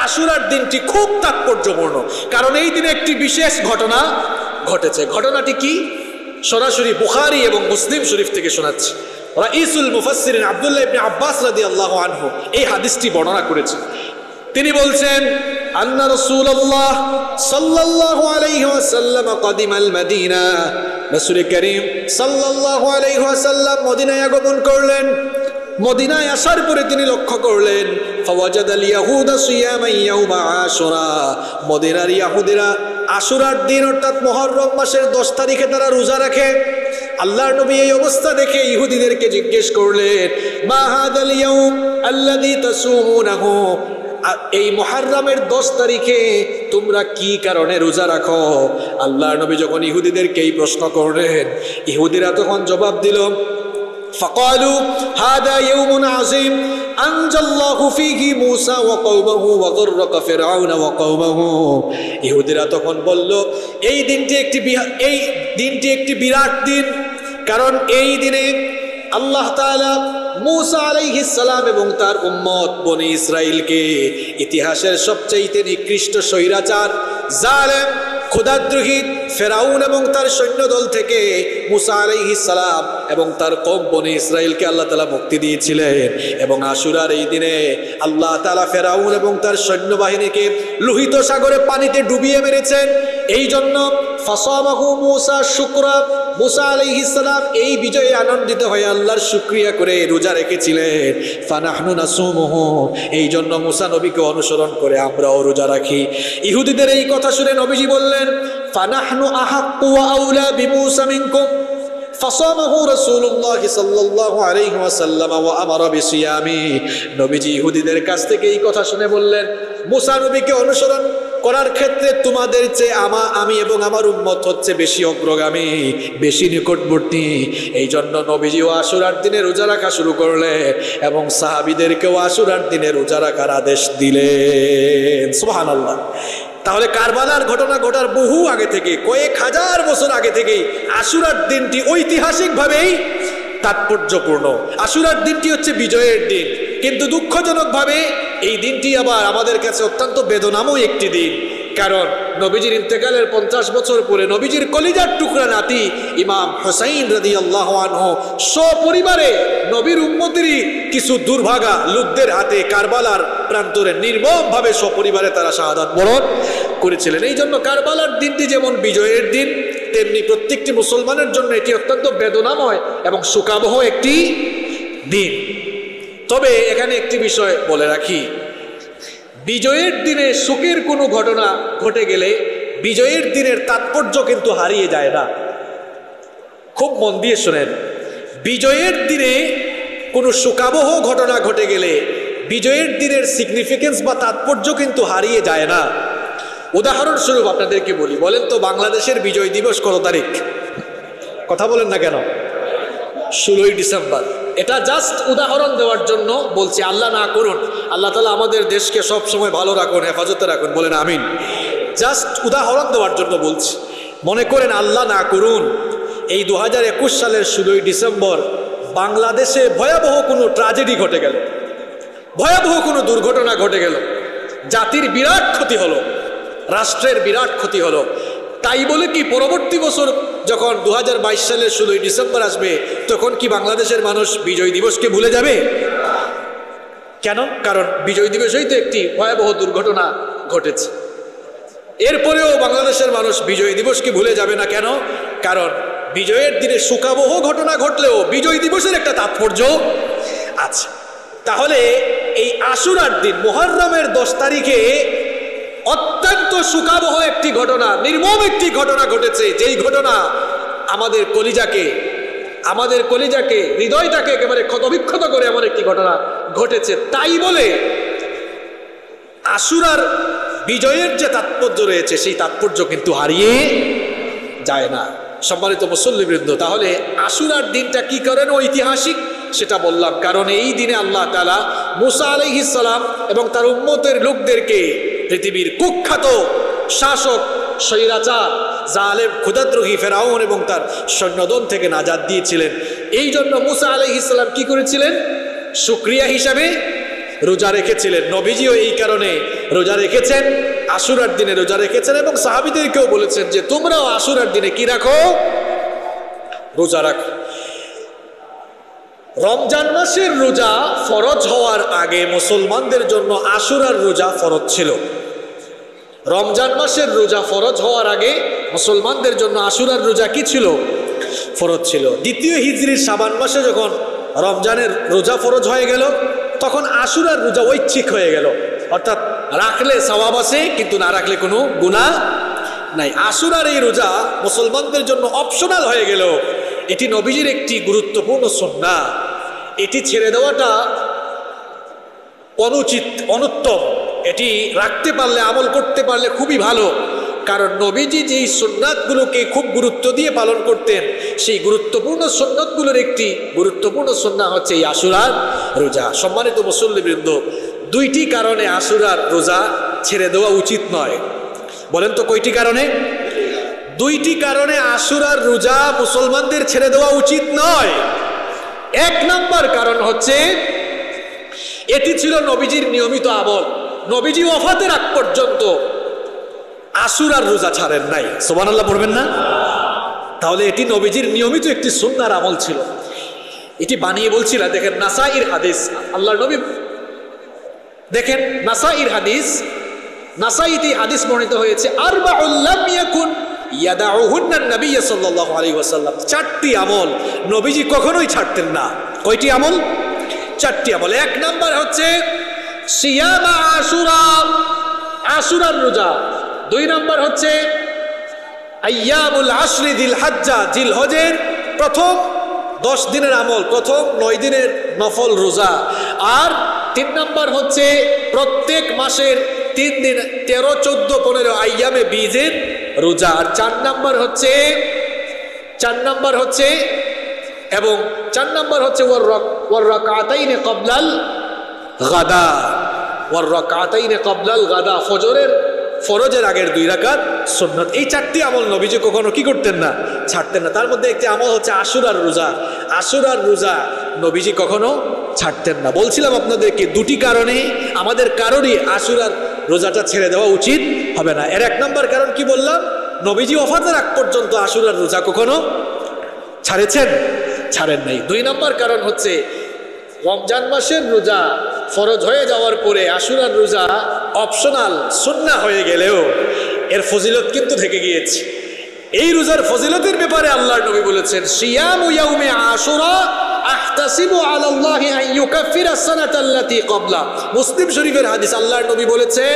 আশুরার দিনটি খুব তাৎপর্যপূর্ণ, কারণ এই দিনে একটি বিশেষ ঘটনা ঘটেছে। ঘটনাটি কি? সরাসরি বুখারী এবং মুসলিম শরীফ থেকে শোনাচ্ছি। রাইসুল মুফাসসিরিন আব্দুল্লাহ ইবনে আব্বাস রাদিয়াল্লাহু আনহু এই হাদিসটি বর্ণনা করেছেন। তিনি বলছেন, আন্না রাসূলুল্লাহ সাল্লাল্লাহু আলাইহি ওয়াসাল্লাম কাদিমাল মদিনা, রাসূল করিম সাল্লাল্লাহু আলাইহি ওয়াসাল্লাম মদিনায় আগমন করলেন। মদিনায় আসার পরে তিনি লক্ষ্য করলেন, ফাওয়াজাদাল ইয়াহুদা সিয়ামান ইয়াউমা আশুরা, মদিনার ইহুদিরা আশুরার দিন অর্থাৎ মুহররম মাসের 10 তারিখে তারা রোজা রাখে। আল্লাহর নবী এই অবস্থা দেখে ইহুদিদেরকে জিজ্ঞেস করলেন, মা হাদাল ইয়াউম আল্লাযী তাসুমুনাহু, এই মুহররমের 10 তারিখে তোমরা কি কারণে রোজা রাখো? আল্লাহর নবী যখন ইহুদিদেরকে এই প্রশ্ন করলেন, ইহুদিরা তখন জবাব দিল, فقالوا هذا يوم عظيم أنجى الله فيه موسى وقومه وغرق فرعون وقومه। ইহুদিরা তখন বলল, এই দিনটি একটি বিরাট দিন, কারণ এই দিনে আল্লাহ তাআলা মূসা আলাইহিস সালাম এবং তার উম্মত বনি ইসরাইলকে ইতিহাসের সবচেয়ে নিকৃষ্ট স্বৈরাচার, জালেম, ক্ষুধাদ্রোহী ফেরাউন এবং তার সৈন্যদল থেকে মূসা আলাইহিস সালাম এবং তার কওম বনি ইসরাইলকে আল্লাহ তাআলা মুক্তি দিয়েছিলেন। এবং আশুরার এই দিনে আল্লাহ তাআলা ফেরাউন এবং তার সৈন্যবাহিনীকে লোহিত সাগরে পানিতে ডুবিয়ে মেরেছেন। এই জন্য ফাসামাহু মূসা শুকরা, মূসা আলাইহিস সালাম এই বিজয়ে আনন্দিত হয়ে আল্লাহর শুকরিয়া করে রোজা রেখেছিলেন। ফানাহনু নাসুমুহু, এই জন্য মূসা নবীকে অনুসরণ করে আমরাও রোজা রাখি। ইহুদিদের এই কথা শুনে নবীজি বললেন, ফানাহনু আহাক্কু ওয়া আউলা বিমূসা মিনকুম। ফাসামাহু রাসূলুল্লাহ সাল্লাল্লাহু আলাইহি ওয়াসাল্লাম ওয়া আমারা বিসিয়ামি। নবীজি ইহুদিদের কাছ থেকে এই কথা শুনে বললেন, মূসা নবীকে অনুসরণ করার ক্ষেত্রে তোমাদের চেয়ে আমি এবং আমার উম্মত হচ্ছে বেশি অগ্রগামী, বেশি নিকটবর্তী। এই জন্য নবীজিও আশুরার দিনে রোজা রাখা শুরু করলেন এবং সাহাবীদেরকেও আশুরার দিনে রোজা রাখার আদেশ দিলেন। সুবহানাল্লাহ। তাহলে কারবালার ঘটনা ঘটার বহু আগে থেকে, কয়েক হাজার বছর আগে থেকেই আশুরার দিনটি ঐতিহাসিকভাবেই তাৎপর্যপূর্ণ। আশুরার দিনটি হচ্ছে বিজয়ের দিন, কিন্তু দুঃখজনকভাবে এই দিনটি আবার আমাদের কাছে অত্যন্ত বেদনাময় একটি দিন। কারণ নবীজির ইন্তেকালের 50 বছর পরে নবীজির কলিজার টুকরা নাতি ইমাম হুসাইন রাদিয়াল্লাহু আনহু সপরিবারে নবীর উম্মতেরই কিছু দুর্ভাগা লোকদের হাতে কারবালার প্রান্তরে নির্মমভাবে সপরিবারে তারা শাহাদাত বরণ করেছিলেন। এই জন্য কারবালার দিনটি যেমন বিজয়ের দিন, তেমনি প্রত্যেকটি মুসলমানের জন্য এটি অত্যন্ত বেদনাময় এবং শোকাবহ একটি দিন। তবে এখানে একটি বিষয় বলে রাখি, বিজয়ের দিনে শোকের কোনো ঘটনা ঘটে গেলে বিজয়ের দিনের তাৎপর্য কিন্তু হারিয়ে যায় না। খুব মন দিয়ে শোনেন, বিজয়ের দিনে কোনো শোকাবহ ঘটনা ঘটে গেলে বিজয়ের দিনের সিগনিফিকেন্স বা তাৎপর্য কিন্তু হারিয়ে যায় না। উদাহরণস্বরূপ আপনাদেরকে বলি, বলেন তো বাংলাদেশের বিজয় দিবস কত তারিখ? কথা বলেন না কেন? 16ই ডিসেম্বর। এটা জাস্ট উদাহরণ দেওয়ার জন্য বলছি, আল্লাহ না করুন, আল্লাহ তাআলা আমাদের দেশকে সব সময় ভালো রাখুন, হেফাজতে রাখুন, বলেন আমিন। জাস্ট উদাহরণ দেওয়ার জন্য বলছি। মনে করেন আল্লাহ না করুন এই 2021 সালের 16ই ডিসেম্বর বাংলাদেশে ভয়াবহ কোনো ট্র্যাজেডি ঘটে গেল, ভয়াবহ কোনো দুর্ঘটনা ঘটে গেল, জাতির বিরাট ক্ষতি হলো, রাষ্ট্রের বিরাট ক্ষতি হলো। তাই বলে কি পরবর্তী বছর যখন 2022 সালের 16ই ডিসেম্বর আসবে তখন কি বাংলাদেশের মানুষ বিজয় দিবসকে ভুলে যাবে? কেন? কারণ বিজয় দিবসেই তো একটি ভয়াবহ দুর্ঘটনা ঘটেছে। এরপরেও বাংলাদেশের মানুষ বিজয় দিবসকে ভুলে যাবে না। কেন? কারণ বিজয়ের দিনে শোকাবহ ঘটনা ঘটলেও বিজয় দিবসের একটা তাৎপর্য আছে। তাহলে এই আশুরার দিন মুহররমের 10 তারিখে অত্যন্ত শোকাবহ একটি ঘটনা, নির্মম একটি ঘটনা ঘটেছে, যেই ঘটনা আমাদের কলিজাকে হৃদয়টাকে একেবারে ক্ষতবিক্ষত করে এমন একটি ঘটনা ঘটেছে। তাই বলে আশুরার বিজয়ের যে তাৎপর্য রয়েছে সেই তাৎপর্য কিন্তু হারিয়ে যায় না। সম্মানিত মুসল্লিবৃন্দ, তাহলে আশুরার দিনটা কি করেন ঐতিহাসিক সেটা বললাম, কারণ এই দিনে আল্লাহ তাআলা মূসা আলাইহিস সালাম এবং তার উম্মতের লোকদেরকে পৃথিবীর কুখ্যাত শাসক, স্বৈরাচার, জালেম, ক্ষুধাদ্রোহী ফেরাউন এবং তার সৈন্যদল থেকে নাজাত দিয়েছিলেন। এই জন্য মূসা আলাইহিস সালাম কি করেছিলেন? শুকরিয়া হিসাবে রোজা রেখেছিলেন। নবীজিও এই কারণে রোজা রেখেছেন, আশুরার দিনে রোজা রেখেছেন এবং সাহাবীদেরকেও বলেছেন যে তোমরাও আশুরার দিনে কি রাখো? রোজা রাখো। রমজান মাসের রোজা ফরজ হওয়ার আগে মুসলমানদের জন্য আশুরার রোজা ফরজ ছিল। রমজান মাসের রোজা ফরজ হওয়ার আগে মুসলমানদের জন্য আশুরার রোজা কি ছিল? ফরজ ছিল। দ্বিতীয় হিজরির শাবান মাসে যখন রমজানের রোজা ফরজ হয়ে গেল তখন আশুরার রোজা ঐচ্ছিক হয়ে গেল, অর্থাৎ রাখলে সওয়াব আছে কিন্তু না রাখলে কোনো গুনাহ নাই। আশুরার এই রোজা মুসলমানদের জন্য অপশনাল হয়ে গেল। এটি নবীজির একটি গুরুত্বপূর্ণ সুন্নাহ। এটি ছেড়ে দেওয়াটা অনুচিত, অনুত্তম। এটি রাখতে পারলে, আমল করতে পারলে খুবই ভালো। কারণ নবীজি যেই সুন্নাতগুলোকে খুব গুরুত্ব দিয়ে পালন করতেন, সেই গুরুত্বপূর্ণ সুন্নাতগুলোর একটি গুরুত্বপূর্ণ সুন্নাহ হচ্ছে এই আশুরার রোজা। সম্মানিত মুসল্লিবৃন্দ, দুইটি কারণে আশুরার রোজা ছেড়ে দেওয়া উচিত নয়। বলেন তো কয়টি কারণে? দুইটি কারণে আশুরার রোজা মুসলমানদের ছেড়ে দেওয়া উচিত নয়। এক নাম্বার কারণ হচ্ছে এটি ছিল নবীজির নিয়মিত আমল। নবীজি ওফাতের আগ পর্যন্ত আশুরার রোজা ছাড়েন নাই। সুবহানাল্লাহ পড়বেন না? তাহলে এটি নবীজির নিয়মিত একটি সুন্নাহর আমল ছিল। এটি বানিয়ে বলছি না। দেখেন নাসাইর হাদিস, আল্লাহর নবী, দেখেন নাসাইর হাদিস, নাসাইতে হাদিস বর্ণিত হয়েছে আরবাউল লাম ইয়াকুন ইয়াদাউহুন্না নবী সাল্লাল্লাহু আলাইহি ওয়াসাল্লাম। চারটি আমল নবীজি কখনোই ছাড়তেন না। কয়টি আমল? চারটি আমল। এক নাম্বার হচ্ছে সিয়াম আশুরা, আশুরার রোজা। দুই নাম্বার হচ্ছে আইয়ামুল আশরি জিল হজ্জা, জিলহজের প্রথম 10 দিনের আমল, প্রথম 9 দিনের নফল রোজা। আর 3 নাম্বার হচ্ছে প্রত্যেক মাসের 3 দিন 13, 14, 15 আইয়ামে বীজের রোজা। আর 4 নাম্বার হচ্ছে এবং 4 নাম্বার হচ্ছে ওয়ার রাকাতাইনে ক্বাবলাল গাদা, ওয়ার রাকাতাইনে ক্বাবলাল গাদা, ফরজের আগের 2 রাকাত সুন্নাত। এই 4টি আমল নবীজি কখনো কি করতেন না? ছাড়তেন না। তার মধ্যে একটি আমল হচ্ছে আশুরার রোজা। আশুরার রোজা নবীজি কখনো ছাড়তেন না। বলছিলাম আপনাদেরকে দুটি কারণে আমাদের কারোরই আশুরার রোজাটা ছেড়ে দেওয়া উচিত হবে না। এর এক নম্বর কারণ কি বললাম? নবীজি ওফাতের আগ পর্যন্ত আশুরার রোজা কখনো ছাড়েছেন? ছাড়েন নাই। 2 নম্বর কারণ হচ্ছে রমজান মাসের রোজা ফরজ হয়ে যাওয়ার পরে আশুরার রোজা অপশনাল সুন্নাহ হয়ে গেলেও এর ফজিলত কিন্তু থেকে গিয়েছে। এই রোজার ফজিলতের ব্যাপারে আল্লাহর নবী বলেছেন সিয়ামু ইয়াউমে আশুরা আহতাসিবু আলাল্লাহি আন ইউকাফিরা সানাতাল্লাতী ক্বাবলা। মুসলিম শরীফের হাদিস, আল্লাহর নবী বলেছেন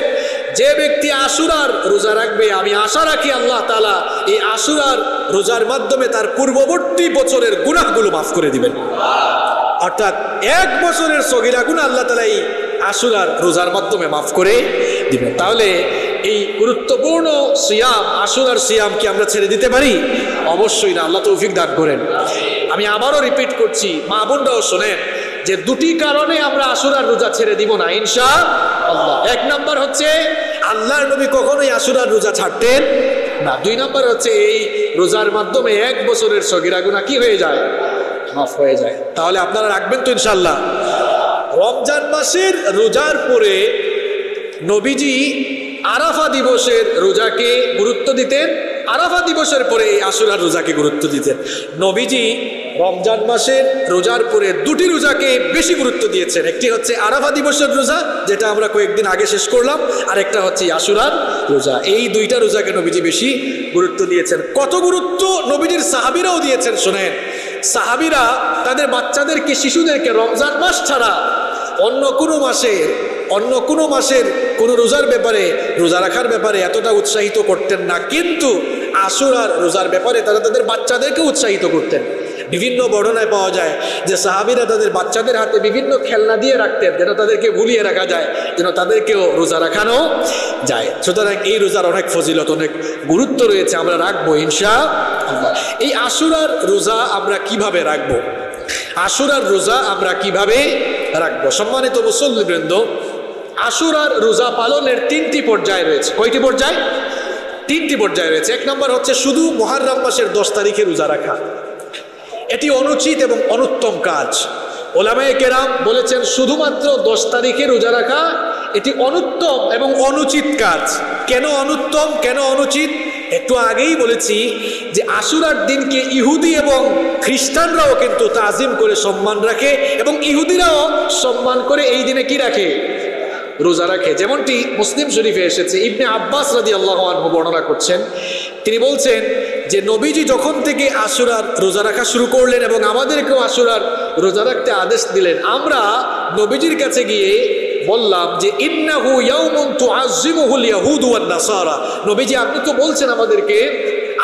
যে ব্যক্তি আশুরার রোজা রাখবে, আমি আশা রাখি আল্লাহ তাআলা এই আশুরার রোজার মাধ্যমে তার পূর্ববর্তী বছরের গুনাহগুলো মাফ করে দিবেন। অর্থাৎ 1 বছরের সগীরা গুনাহ আল্লাহ তাআলা এই আশুরার রোজার মাধ্যমে মাফ করে দিবেন। তাহলে এই গুরুত্বপূর্ণ সিয়াম, আশুরার সিয়াম কি আমরা ছেড়ে দিতে পারি? অবশ্যই না। আল্লাহ তৌফিক দান করেন। আমি আবারও রিপিট করছি, মা বোনরাও শোনেন, যে দুটি কারণে আমরা আশুরার রোজা ছেড়ে দিব না ইনশাআল্লাহ। 1 নাম্বার হচ্ছে আল্লাহর নবী কখনোই আশুরার রোজা ছাড়তেন না। 2 নাম্বার হচ্ছে এই রোজার মাধ্যমে 1 বছরের সগীরা গুনাহ কি হয়ে যায়? মাফ হয়ে যায়। তাহলে আপনারা রাখবেন তো ইনশাআল্লাহ? রমজান মাসের রোজার পরে নবীজি আরাফা দিবসের রোজাকে গুরুত্ব দিতেন। আরাফা দিবসের পরে এই আশুরার রোজাকে গুরুত্ব দিতেন। নবীজি রমজান মাসের রোজার পরে 2টি রোজাকে বেশি গুরুত্ব দিয়েছেন। একটি হচ্ছে আরাফা দিবসের রোজা, যেটা আমরা কয়েকদিন আগে শেষ করলাম, আর একটা হচ্ছে আশুরার রোজা। এই 2টা রোজাকে নবীজি বেশি গুরুত্ব দিয়েছেন। কত গুরুত্ব নবীজির সাহাবীরাও দিয়েছেন শোনেন। সাহাবীরা তাদের বাচ্চাদেরকে, শিশুদেরকে রমজান মাস ছাড়া অন্য কোনো মাসের কোনো রোজার ব্যাপারে, রোজা রাখার ব্যাপারে এতটা উৎসাহিত করতেন না, কিন্তু আশুরার রোজার ব্যাপারে তারা তাদের বাচ্চাদেরকে উৎসাহিত করতেন। বিভিন্ন বর্ণনায় পাওয়া যায় যে সাহাবীরা তাদের বাচ্চাদের হাতে বিভিন্ন খেলনা দিয়ে রাখতেন, যেন তাদেরকে ভুলিয়ে রাখা যায়, যেন তাদেরকেও রোজা রাখানো যায়। সুতরাং এই রোজার অনেক ফজিলত, অনেক গুরুত্ব রয়েছে, আমরা রাখবো ইনশাআল্লাহ। এই আশুরার রোজা আমরা কিভাবে রাখবো? আশুরার রোজা আমরা কিভাবে রাখবো? সম্মানিত মুসল্লিবৃন্দ, আশুরার রোজা পালনের 3টি পর্যায় রয়েছে। কয়টি পর্যায়? 3টি পর্যায় রয়েছে। 1 নম্বর হচ্ছে শুধু মুহররম মাসের 10 তারিখে রোজা রাখা। এটি অনুচিত এবং অনুত্তম কাজ। ওলামায়ে কেরাম বলেছেন শুধুমাত্র 10 তারিখে রোজা রাখা এটি অনুত্তম এবং অনুচিত কাজ। কেন অনুত্তম, কেন অনুচিত? একটু আগেই বলেছি যে আশুরার দিনকে ইহুদি এবং খ্রিস্টানরাও কিন্তু তাজিম করে সম্মান রাখে, এবং ইহুদিরাও সম্মান করে এই দিনে কি রাখে? রোজা রাখে। যেমনটি মুসলিম শরীফে এসেছে, ইবনে আব্বাস রাদিয়াল্লাহু আনহু বর্ণনা করছেন, তিনি বলছেন যে নবীজি যখন থেকে আশুরার রোজা রাখা শুরু করলেন এবং আমাদেরকেও আশুরার রোজা রাখতে আদেশ দিলেন, আমরা নবীজির কাছে গিয়ে বললাম যে ইন্নাহু ইয়াউমুন তুআজ্জিমুহুল ইয়াহুদু ওয়ান নাসারা, নবীজি আপনি তো বলছেন আমাদেরকে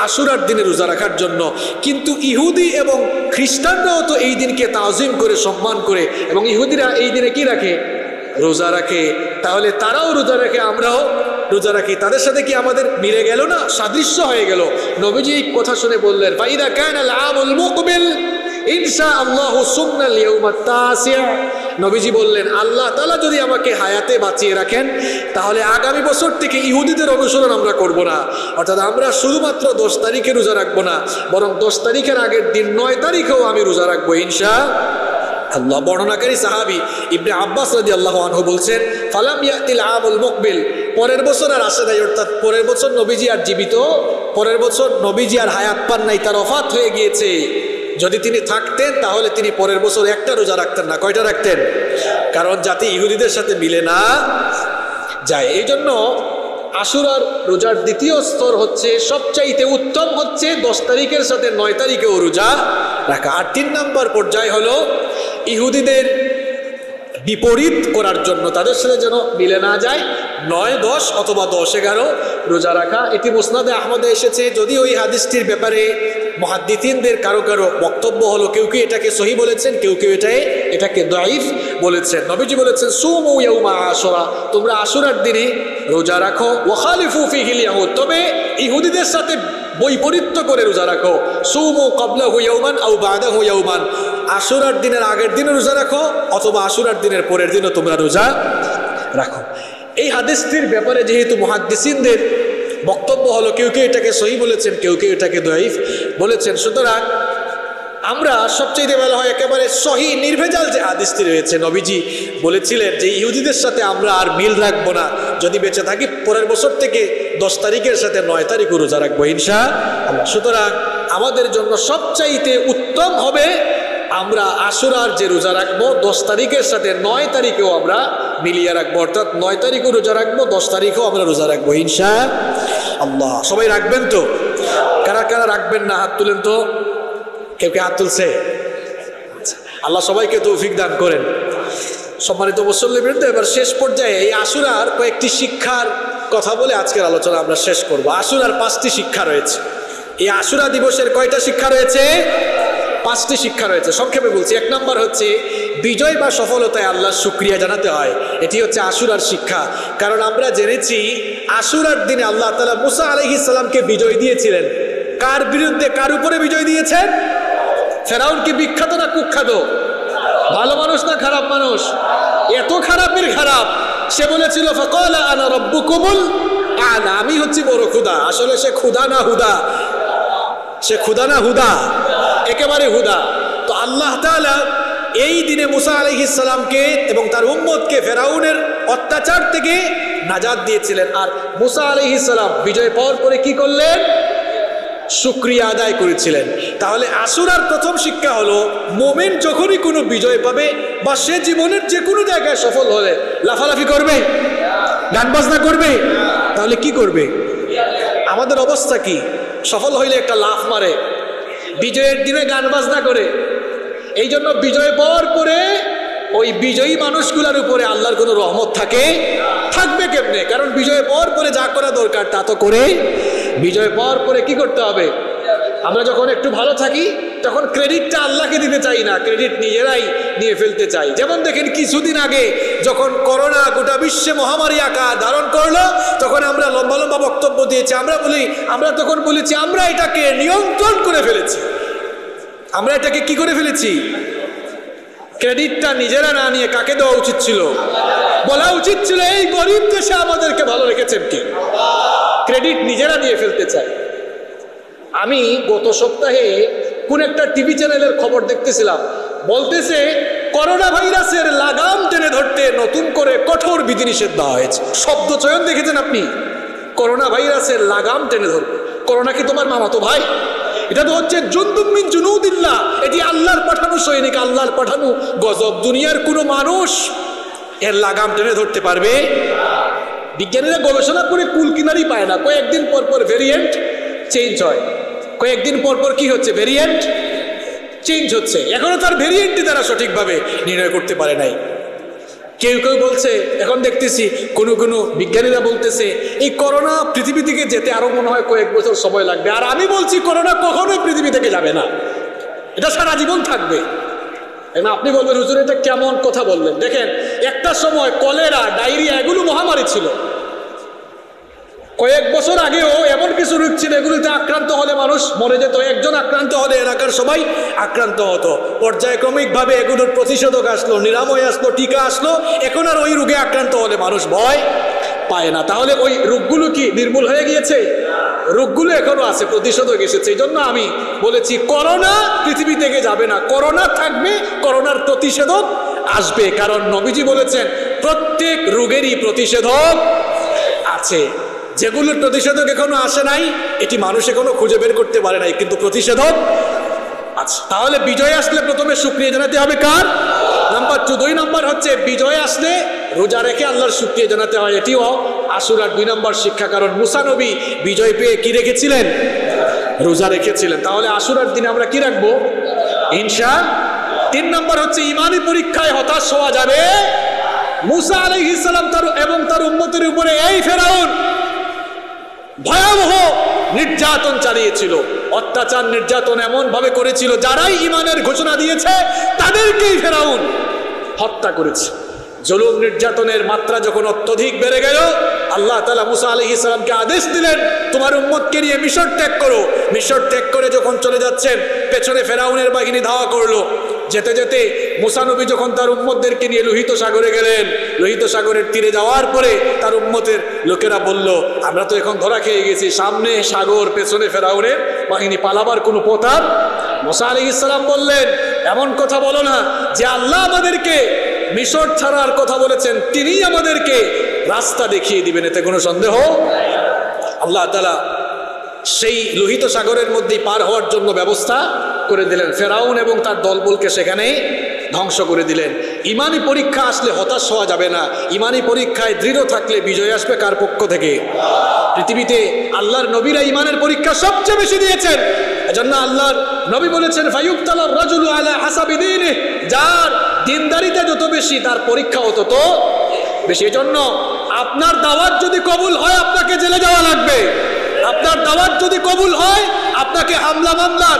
আশুরার দিনে রোজা রাখার জন্য, কিন্তু ইহুদি এবং খ্রিস্টানরাও তো এই দিনকে তাজিম করে সম্মান করে, এবং ইহুদিরা এই দিনে কি রাখে? রোজা রাখে। তাহলে তারাও রোজা রাখে, আমরাও রোজা রাখি, তাদের সাথে কি আমাদের মিলে গেল না? সাদৃশ্য হয়ে গেল। নবীজি কথা শুনে বললেন ফাইদা কানাল আমুল মুকবিল ইনশাআল্লাহু সুমনাল ইয়াউমাত তাসিআ, নবীজি বললেন আল্লাহ তাআলা যদি আমাকে হায়াতে বাঁচিয়ে রাখেন তাহলে আগামী বছর থেকে ইহুদিদের অনুসরণ আমরা করব না, অর্থাৎ আমরা শুধুমাত্র 10 তারিখে রোজা রাখবো না, বরং 10 তারিখের আগের দিন 9 তারিখেও আমি রোজা রাখবো ইনশাআল্লাহ। বর্ণনাকারী সাহাবী ইবনে আব্বাস রাদিয়াল্লাহু আনহু বলছেন ফালাম ইয়াতিল আমুল মুকবিল, পরের বছর আর আসে নাই, অর্থাৎ পরের বছর নবীজি আর জীবিত, পরের বছর নবীজি আর হায়াত পান নাই, তার ওফাত হয়ে গিয়েছে। যদি তিনি থাকতেন তাহলে তিনি পরের বছর একটা রোজা রাখতেন না, কয়টা রাখতেন? কারণ যাতে ইহুদিদের সাথে মিলে না যায়। এই জন্য আশুরার রোজার দ্বিতীয় স্তর হচ্ছে, সবচাইতে উত্তম হচ্ছে 10 তারিখের সাথে 9 তারিখেও রোজা রাখা। আর 3 নম্বর পর্যায় হলো ইহুদিদের বিপরীত করার জন্য, তাদের সাথে যেন মিলে না যায়, 9, 10 অথবা 10, 11 রোজা রাখা। এটি মুসনাদে আহমদে এসেছে। যদি ওই হাদিসটির ব্যাপারে মুহাদ্দিসিনদের কারো কারো বক্তব্য হলো, কেউ কেউ এটাকে সহি বলেছেন, কেউ কেউ এটাকে দাঈফ বলেছেন। নবীজি বলেছেন সুমু ইয়াউমা আশুরা, তোমরা আশুরার দিনে রোজা রাখো, ওয়া খালিফু ফীহিল ইয়াহুদ, তবে ইহুদিদের সাথে বৈপরীত্য করে রোজা রাখো। সুমু ক্বাবলাহু ইয়াওমান আও বা'দাহু ইয়াওমান, আশুরার দিনের আগের দিনে রোজা রাখো অথবা আশুরার দিনের পরের দিনও তোমরা রোজা রাখো। এই হাদিসটির ব্যাপারে যেহেতু মুহাদ্দিসিনদের বক্তব্য হলো, কেউ কেউ এটাকে সহি বলেছেন, কেউ কেউ এটাকে দাঈফ বলেছেন, সুতরাং আমরা সবচেয়ে ভালো হয় একেবারে সহি নির্ভেজাল যে হাদিসটি রয়েছে, নবীজি বলেছিলেন যে ইহুদিদের সাথে আমরা আর মিল রাখবো না, যদি বেঁচে থাকি পরের বছর থেকে 10 তারিখের সাথে 9 তারিখও রোজা রাখবো ইনশাআল্লাহ। সুতরাং আমাদের জন্য সবচাইতে উত্তম হবে আমরা আশুরার যে রোজা রাখবো 10 তারিখের সাথে 9 তারিখেও আমরা মিলিয়ে রাখবো, অর্থাৎ 9 তারিখও রোজা রাখবো, 10 তারিখেও আমরা রোজা রাখবো ইনশাআল্লাহ। সবাই রাখবেন তো? কারা কারা রাখবেন না হাত তুলেন তো? কেউ কে হাত তুলছে? আল্লাহ সবাইকে তৌফিক দান করেন। সম্মানিত মুসল্লিবৃন্দ, এবার শেষ পর্যায়ে এই আশুরার কয়েকটি শিক্ষার কথা বলে আজকের আলোচনা আমরা শেষ করব। আশুরার 5টি শিক্ষা রয়েছে। এই আশুরা দিবসের কয়টা শিক্ষা রয়েছে? 5টি শিক্ষা রয়েছে। সংক্ষেপে বলছি, 1 নম্বর হচ্ছে বিজয় বা সফলতায় আল্লাহর শুকরিয়া জানাতে হয়। এটি হচ্ছে আশুরার শিক্ষা। কারণ আমরা জেনেছি আশুরার দিনে আল্লাহ তাআলা মুসা আলাইহিস সালামকে বিজয় দিয়েছিলেন। কার বিরুদ্ধে, কার উপরে বিজয় দিয়েছেন? ফেরাউন কি বিখ্যাত না কুখ্যাত? ভালো মানুষ না খারাপ মানুষ? এত খারাপের খারাপ, সে বলেছিল ফাকালা আনা রাব্বুকুমুল আ'লা, আমি হচ্ছি বড় খোদা। আসলে সে খোদা না হুদা, সে খোদা না হুদা, একেবারে হুদা। তো আল্লাহ তাআলা এই দিনে মুসা আলাইহিস সালামকে এবং তার উম্মতকে ফেরাউনের অত্যাচার থেকে নাজাত দিয়েছিলেন। আর মুসা আলাইহিস সালাম বিজয় পাওয়ার পরে কি করলেন? শুকরিয়া আদায় করেছিলেন। তাহলে আশুরার প্রথম শিক্ষা হলো, মুমিন যখনই কোনো বিজয় পাবে বা সে জীবনের যে কোনো জায়গায় সফল হলে লাফালাফি করবে, গান বাজনা করবে, তাহলে কি করবে? আমাদের অবস্থা কি? সফল হইলে একটা লাফ মারে, বিজয়ের দিনে গান বাজনা করে। এই জন্য বিজয় পাওয়ার পরে ওই বিজয়ী মানুষগুলোর উপরে আল্লাহর কোনো রহমত থাকবে কেমনে? কারণ বিজয় পাওয়ার পরে যা করা দরকার তা তো করে। বিজয় পাওয়ার পরে কি করতে হবে? আমরা যখন একটু ভালো থাকি তখন ক্রেডিটটা আল্লাহকে দিতে চাই না, ক্রেডিট নিজেরাই নিয়ে ফেলতে চাই। যেমন দেখেন কিছুদিন আগে যখন করোনা গোটা বিশ্বে মহামারী আকার ধারণ করলো, তখন আমরা লম্বা লম্বা বক্তব্য দিয়েছি। আমরা তখন বলেছি আমরা এটাকে নিয়ন্ত্রণ করে ফেলেছি। আমরা এটাকে কি করে ফেলেছি? ক্রেডিটটা নিজেরা না নিয়ে কাকে দেওয়া উচিত ছিল? বলা উচিত ছিল এই গরিব দেশে আমাদেরকে ভালো রেখেছেন কে? ক্রেডিট নিজেরা নিয়ে ফেলতে চাই। আমি গত সপ্তাহে কোন একটা টিভি চ্যানেলের খবর দেখতেছিলাম, বলতেছে করোনা ভাইরাসের লাগাম টেনে ধরতে নতুন করে কঠোর বিধিনিষেধ দেওয়া হয়েছে। শব্দ চয়ন দেখেছেন আপনি? করোনা ভাইরাসের লাগাম টেনে ধরবে। করোনা কি তোমার মামাতো ভাই? এটা তো হচ্ছে জুনদুম মিন জুনুদিল্লাহ, এটি আল্লাহর পাঠানো সৈনিক, আল্লাহর পাঠানো গজব। দুনিয়ার কোনো মানুষ এর লাগাম টেনে ধরতে পারবে? বিজ্ঞানীরা গবেষণা করে কুল কিনারি পায় না। কয়েকদিন পর পর ভেরিয়েন্ট চেঞ্জ হয়, কয়েকদিন পর পর কি হচ্ছে, ভেরিয়েন্ট চেঞ্জ হচ্ছে। এখনো তার ভেরিয়েন্টটি তারা সঠিকভাবে নির্ণয় করতে পারে নাই। কেউ কেউ বলছে, এখন দেখতেছি কোনো কোনো বিজ্ঞানীরা বলতেছে এই করোনা পৃথিবী থেকে যেতে আরো মনে হয় কয়েক বছর সময় লাগবে। আর আমি বলছি করোনা কখনোই পৃথিবী থেকে যাবে না, এটা সারা জীবন থাকবে। আপনি বলবেন হুজুর এটা কেমন কথা বললেন? দেখেন, একটা সময় কলেরা, ডায়রিয়া এগুলো মহামারী ছিল। কয়েক বছর আগেও এমন কিছু রোগ ছিল এগুলিতে আক্রান্ত হলে মানুষ মরে যেত। একজন আক্রান্ত হলে এলাকার সবাই আক্রান্ত হতো। পর্যায়ক্রমিকভাবে এগুলোর প্রতিষেধক আসলো, নিরাময় আসলো, টিকা আসলো। এখন আর ওই রোগে আক্রান্ত হলে মানুষ ভয় পায় না। তাহলে ওই রোগগুলো কি নির্মূল হয়ে গিয়েছে? রোগগুলো এখনো আছে, প্রতিষেধক এসেছে। এই জন্য আমি বলেছি করোনা পৃথিবী থেকে যাবে না, করোনা থাকবে, করোনার প্রতিষেধক আসবে। কারণ নবীজি বলেছেন প্রত্যেক রোগেরই প্রতিষেধক আছে। যেগুলোর প্রতিষেধক এখনো আসে নাই, এটি মানুষ এখনো খুঁজে বের করতে পারে নাই, কিন্তু প্রতিষেধক আছে। তাহলে বিজয় আসলে প্রথমে শুকরিয়া জানাতে হবে কার? নাম্বার 2। 2 নম্বর হচ্ছে বিজয় আসলে রোজা রেখে আল্লাহর শুকরিয়া জানাতে হয়। এটিও আশুরার 2 নম্বর শিক্ষা। কারণ মুসা নবী বিজয় পেয়ে কি রেখেছিলেন? রোজা রেখেছিলেন। তাহলে আশুরার দিনে আমরা কি রাখবো? হিংসা। 3 নম্বর হচ্ছে ইমানি পরীক্ষায় হতাশ হওয়া যাবে। মুসা আলাইহিস সালাম এবং তার উম্মতের উপরে এই ফেরাউন ভয়াবহ নির্যাতন চালিয়েছিল, অত্যাচার নির্যাতন এমন ভাবে করেছিল, যারাই ইমানের ঘোষণা দিয়েছে তাদেরকেই ফেরাউন হত্যা করেছে। জুলুম নির্যাতনের মাত্রা যখন অত্যধিক বেড়ে গেল, আল্লাহ তাআলা মুসা আলাইহিস সালামকে আদেশ দিলেন তোমার উম্মতকে নিয়ে মিশর ত্যাগ করো। মিশর ত্যাগ করে যখন চলে যাচ্ছেন, পেছনে ফেরাউনের বাহিনী ধাওয়া করলো। যেতে যেতে মুসা নবী যখন তার উম্মতদেরকে নিয়ে লোহিত সাগরে গেলেন, লোহিত সাগরের তীরে যাওয়ার পরে তার উম্মতের লোকেরা বলল আমরা তো এখন ধরা খেয়ে গেছি, সামনে সাগর, পেছনে ফেরাউনের বাহিনী, পালাবার কোনো পথ আর। মুসা আলাইহিস সালাম বললেন এমন কথা বলো না, যে আল্লাহ আমাদেরকে মিশর ছাড়ার কথা বলেছেন তিনিই আমাদেরকে রাস্তা দেখিয়ে দিবেন, এতে কোনো সন্দেহ। আল্লাহ তাআলা সেই লোহিত সাগরের মধ্যে পার হওয়ার জন্য ব্যবস্থা করে দিলেন। ফেরাউন এবং তার দলবলকে সেখানে ধ্বংস করে দিলেন। ইমানি পরীক্ষা আসলে হতাশ হওয়া যাবে না। ইমানি পরীক্ষায় দৃঢ় থাকলে বিজয় আসবে কার পক্ষ থেকে? পৃথিবীতে আল্লাহর নবীরা ইমানের পরীক্ষা সবচেয়ে বেশি দিয়েছেন। এজন্য আল্লাহর নবী বলেছেন ফায়ুবতালার রাজুলু আলা হাসাবি দীনিহি, যার দিনদারিতা যত বেশি তার পরীক্ষাও তত বেশি। এজন্য আপনার দাওয়াত যদি কবুল হয় আপনাকে জেলে যাওয়া লাগবে। আপনার দাওয়াত যদি কবুল হয় আপনাকে হামলা মামলার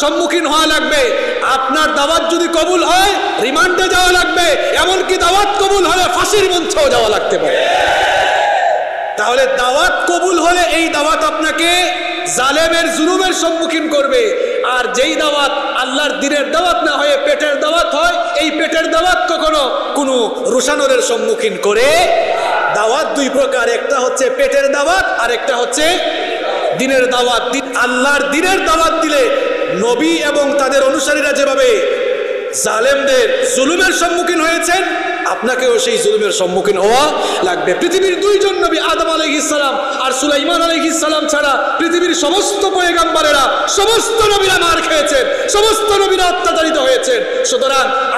সম্মুখীন হওয়া লাগবে। আপনার দাওয়াত যদি কবুল হয় রিমান্ডে যাওয়া লাগবে। এমনকি দাওয়াত কবুল হলে ফাঁসির মঞ্চেও যাওয়া লাগতে পারে। তাহলে দাওয়াত কবুল হলে এই দাওয়াত আপনাকে জালেমের জুলুমের সম্মুখীন করবে। আর যেই দাওয়াত আল্লাহর দ্বীনের দাওয়াত না হয়ে পেটের দাওয়াত হয়, এই পেটের দাওয়াত কখনো কোনো রোষানলের সম্মুখীন করে। দাওয়াত 2 প্রকার, একটা হচ্ছে পেটের দাওয়াত আর একটা হচ্ছে দ্বীনের দাওয়াত। আল্লাহর দ্বীনের দাওয়াত দিলে নবী এবং তাদের অনুসারীরা যেভাবে জালেমদের জুলুমের সম্মুখীন হয়েছেন, আপনাকেও সেই জুলুমের সম্মুখীন হওয়া লাগবে। পৃথিবীর 2 জন নবী আদম আলাইহিস সালাম আর সুলাইমান আলাইহিস সালাম ছাড়া পৃথিবীর সমস্ত পয়গম্বরেরা, সমস্ত নবীরা মার খেয়েছেন, সমস্ত নবীরা অত্যাচারিত হয়েছেন। সুতরাং